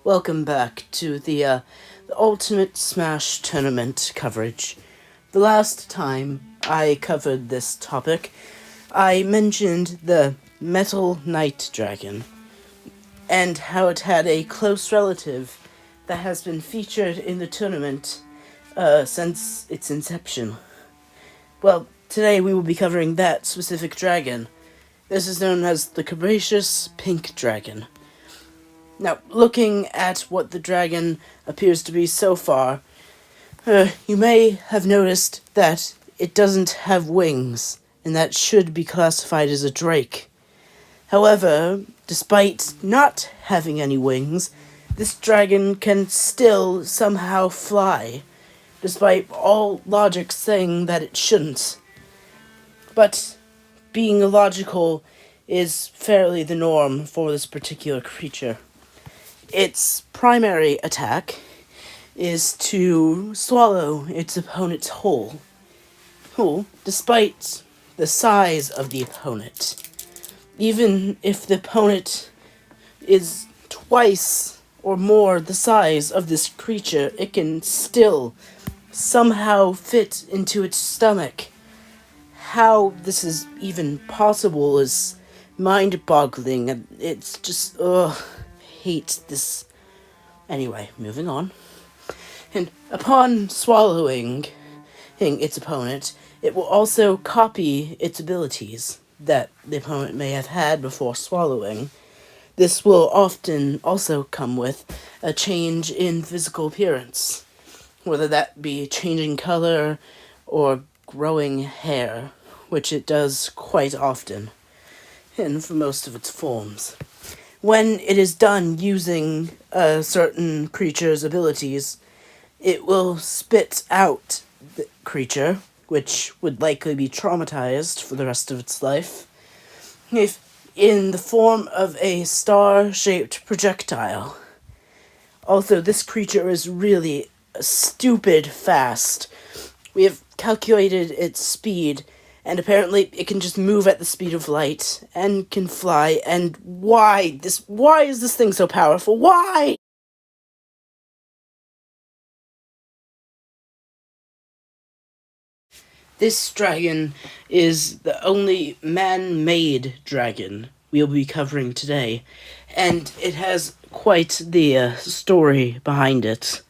Welcome back to the Ultimate Smash Tournament coverage. The last time I covered this topic, I mentioned the Metal Knight Dragon, and how it had a close relative that has been featured in the tournament since its inception. Well, today we will be covering that specific dragon. This is known as the Capacious Pink Dragon. Now, looking at what the dragon appears to be so far, you may have noticed that it doesn't have wings, and that should be classified as a drake. However, despite not having any wings, this dragon can still somehow fly, despite all logic saying that it shouldn't. But being illogical is fairly the norm for this particular creature. Its primary attack is to swallow its opponent's whole, despite the size of the opponent. Even if the opponent is twice or more the size of this creature, it can still somehow fit into its stomach. How this is even possible is mind-boggling. It's just, hate this. Anyway, moving on. And upon swallowing its opponent, it will also copy its abilities that the opponent may have had before swallowing. This will often also come with a change in physical appearance, whether that be changing color or growing hair, which it does quite often, and for most of its forms. When it is done using a certain creature's abilities, it will spit out the creature, which would likely be traumatized for the rest of its life, if in the form of a star-shaped projectile. Also, this creature is really stupid fast. We have calculated its speed, and apparently it can just move at the speed of light, and can fly, and why is this thing so powerful? Why? This dragon is the only man-made dragon we'll be covering today, and it has quite the story behind it.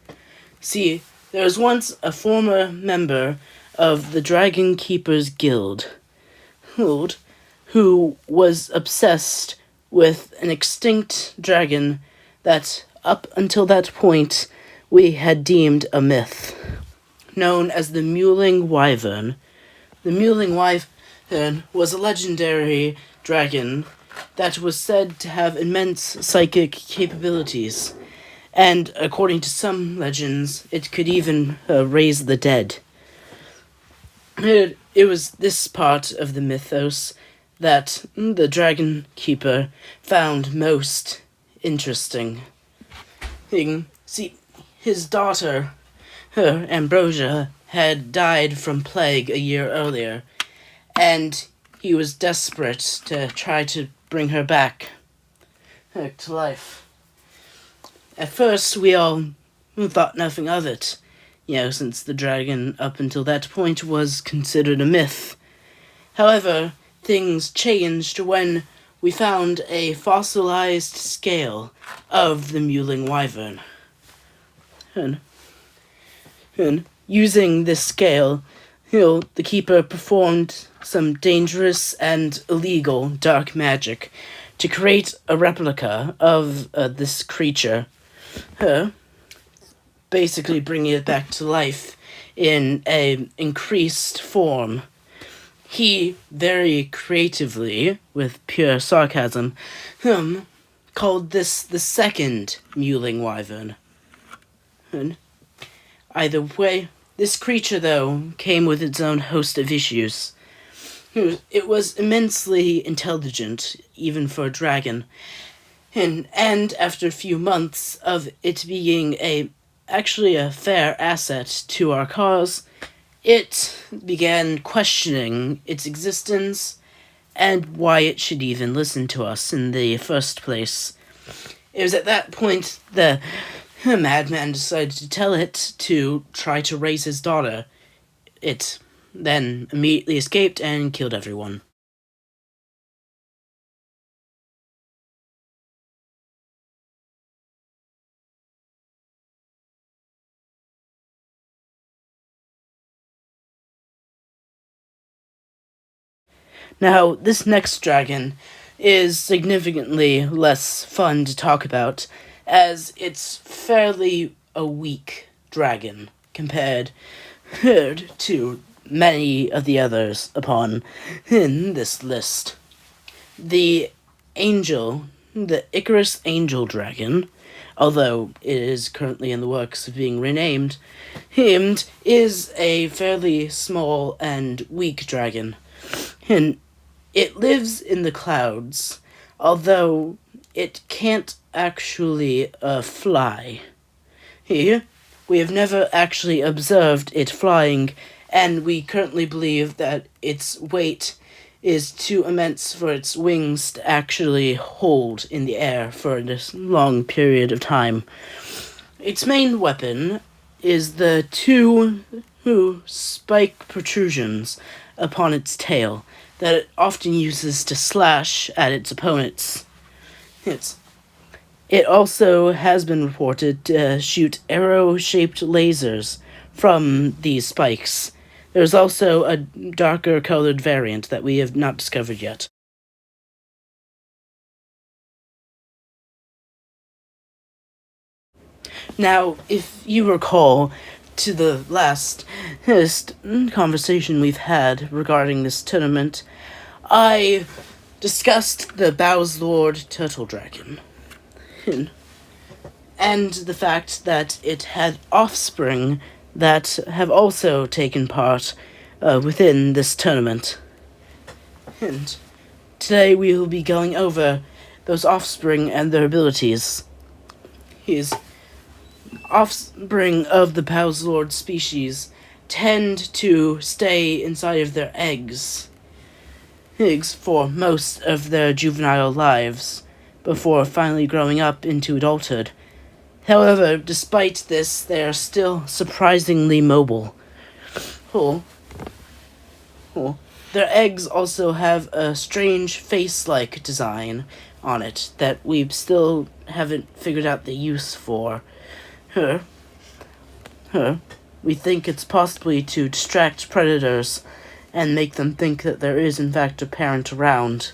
See, there was once a former member of the Dragon Keepers Guild, who was obsessed with an extinct dragon that, up until that point, we had deemed a myth, known as the Mewling Wyvern. The Mewling Wyvern was a legendary dragon that was said to have immense psychic capabilities, and according to some legends, it could even raise the dead. It was this part of the mythos that the Dragon Keeper found most interesting. See, his daughter, Ambrosia, had died from plague a year earlier, and he was desperate to try to bring her back to life. At first, we all thought nothing of it, since the dragon up until that point was considered a myth. However, things changed when we found a fossilized scale of the Mewling Wyvern. And using this scale, the keeper performed some dangerous and illegal dark magic to create a replica of this creature, basically bringing it back to life in an increased form. He very creatively, with pure sarcasm, called this the second Mewling Wyvern. Either way, this creature, though, came with its own host of issues. It was immensely intelligent, even for a dragon, and after a few months of it being actually a fair asset to our cause, it began questioning its existence and why it should even listen to us in the first place. It was at that point the madman decided to tell it to try to raise his daughter. It then immediately escaped and killed everyone. Now, this next dragon is significantly less fun to talk about, as it's fairly a weak dragon compared to many of the others upon in this list. The angel, the Icarus Angel Dragon, although it is currently in the works of being renamed, is a fairly small and weak dragon. And it lives in the clouds, although it can't actually fly. Here, we have never actually observed it flying, and we currently believe that its weight is too immense for its wings to actually hold in the air for this long period of time. Its main weapon is the two spike protrusions upon its tail that it often uses to slash at its opponents. It also has been reported to shoot arrow-shaped lasers from these spikes. There's also a darker colored variant that we have not discovered yet. Now, if you recall to the last conversation we've had regarding this tournament, I discussed the Bowslord Turtle Dragon. And the fact that it had offspring that have also taken part within this tournament. And today we will be going over those offspring and their abilities. His offspring of the Bowslord species tend to stay inside of their eggs for most of their juvenile lives, before finally growing up into adulthood. However, despite this, they are still surprisingly mobile. Their eggs also have a strange face-like design on it that we still haven't figured out the use for. We think it's possibly to distract predators and make them think that there is in fact a parent around.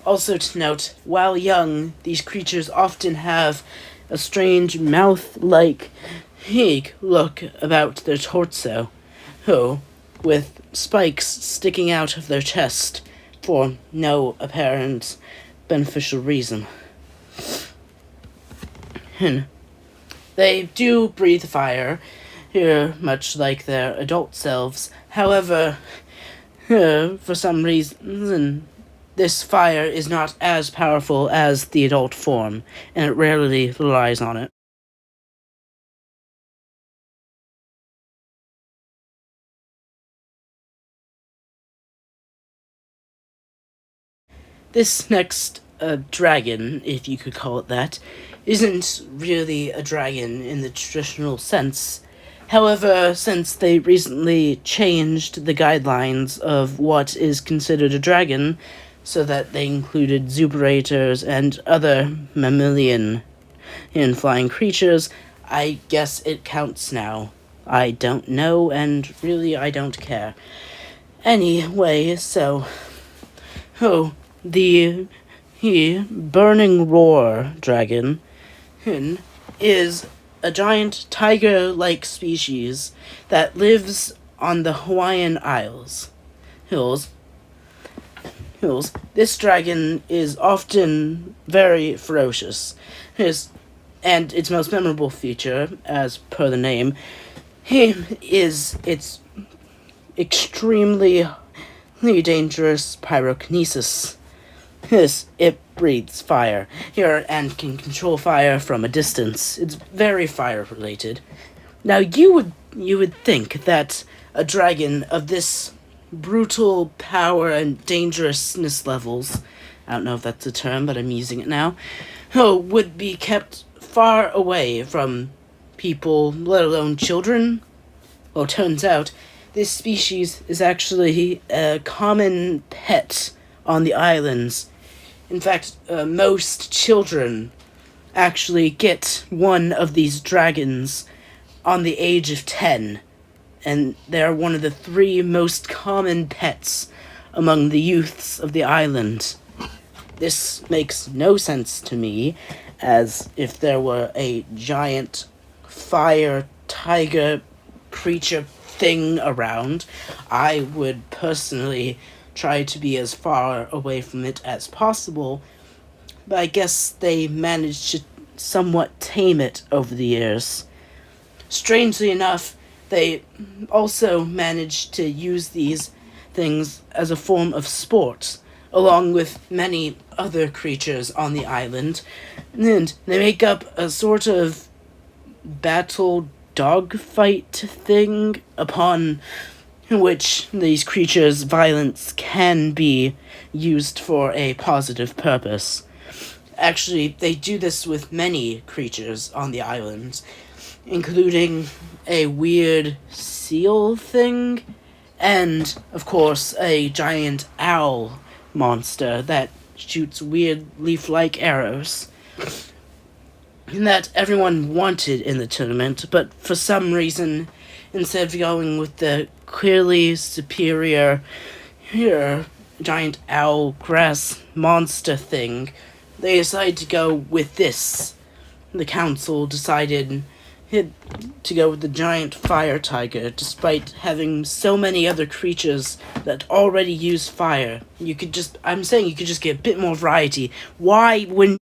Also to note, while young, these creatures often have a strange mouth-like look about their torso, with spikes sticking out of their chest for no apparent beneficial reason. They do breathe fire, much like their adult selves. However, for some reason, this fire is not as powerful as the adult form, and it rarely relies on it. This next dragon, if you could call it that, isn't really a dragon in the traditional sense. However, since they recently changed the guidelines of what is considered a dragon, so that they included zuberators and other mammalian flying creatures, I guess it counts now. I don't know, and really I don't care. Anyway, so... the Burning Roar dragon is a giant tiger-like species that lives on the Hawaiian Hills. This dragon is often very ferocious. And its most memorable feature, as per the name, is its extremely dangerous pyrokinesis. It breathes fire and can control fire from a distance. It's very fire related. Now you would think that a dragon of this brutal power and dangerousness levels, I don't know if that's a term, but I'm using it now, would be kept far away from people, let alone children. Well, turns out this species is actually a common pet on the islands. In fact, most children actually get one of these dragons on the age of 10, and they are one of the 3 most common pets among the youths of the island. This makes no sense to me, as if there were a giant fire tiger creature thing around, I would personally try to be as far away from it as possible, but I guess they managed to somewhat tame it over the years. Strangely enough, they also managed to use these things as a form of sport, along with many other creatures on the island, and they make up a sort of battle dogfight thing upon which these creatures' violence can be used for a positive purpose. Actually, they do this with many creatures on the island, including a weird seal thing, and, of course, a giant owl monster that shoots weird leaf-like arrows. And that everyone wanted in the tournament, but for some reason, instead of going with the clearly superior giant owl grass monster thing, they decided to go with this. The council decided to go with the giant fire tiger, despite having so many other creatures that already use fire. I'm saying you could just get a bit more variety. Why wouldn't